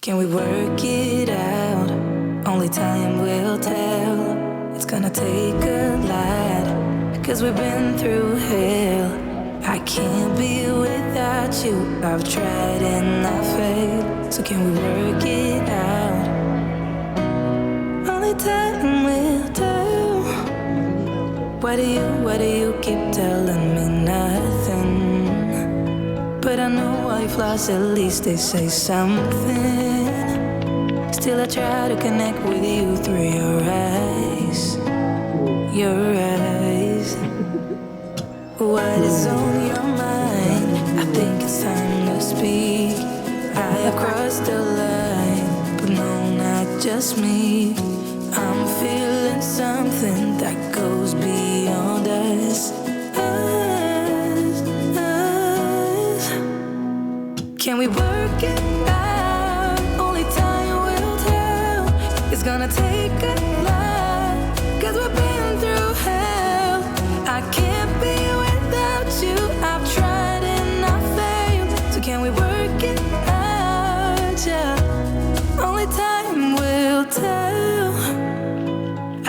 Can we work it out? Only time will tell. It's gonna take a lot, 'cause we've been through hell. I can't be without you. I've tried and I failed. So can we work it out? Only time will tell. Why do you keep telling me nothing? But I know all your flaws, at least they say something. Still I try to connect with you through your eyes. Your eyes. What is on your mind? I think it's time to speak. I have crossed the line, but no, not just me. I'm feeling something that goes beyond us. Can we work it out? Only time will tell. It's gonna take a lot, 'cause we've been through hell. I can't be without you. I've tried and I failed. So can we work it out? Yeah. Only time will tell.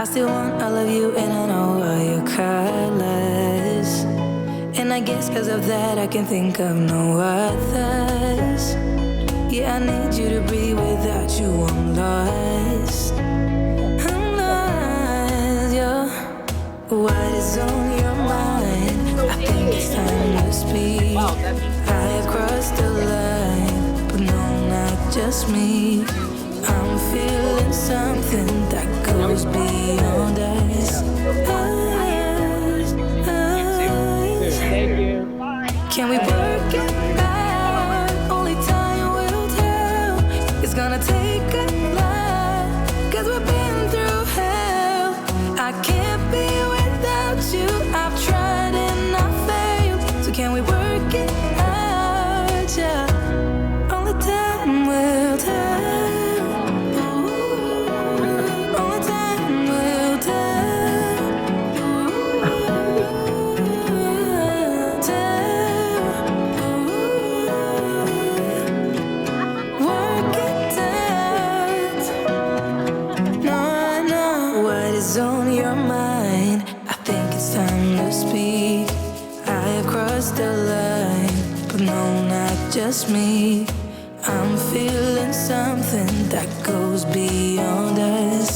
I still want all of you and I know all your colors. And I guess 'cause of that I can think of no others. Yeah, I need you to breathe. Without you I'm lost. I'm lost, yeah. What is on your mind? I think it's time to speak. I have crossed the line, but no, not just me. I'm feeling something that goes beyond us. Thank you. Can we work it out? Only time will tell. It's gonna take a lot, 'cause we've been through hell. I can't be without you. I've tried and I failed. So can we work it out? Yeah. Only time will tell. Only time will tell. Work it out. No, I know what is on your mind. I think it's time to speak. I have crossed the line, but no, not just me. I'm feeling something that goes beyond us.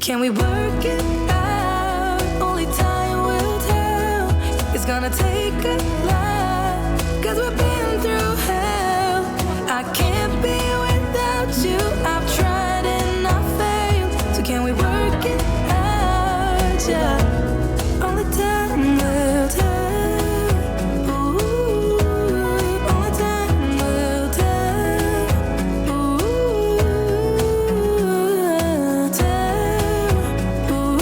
Can we work it out? Only time will tell. It's gonna take a lot, 'cause we've been through hell. I can't be without you. I've tried and I failed. So can we work it out? Yeah. Only time will tell. Ooh, only time will tell. Ooh, tell. Ooh.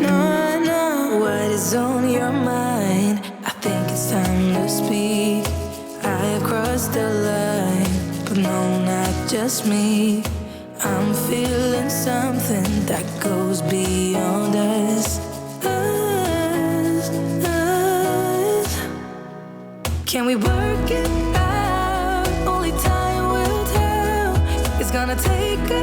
No, I know what is on your mind. I think it's time to speak. I have crossed the line, but no, not just me. I'm feeling something that goes beyond us. Can we work it out? Only time will tell. It's gonna take a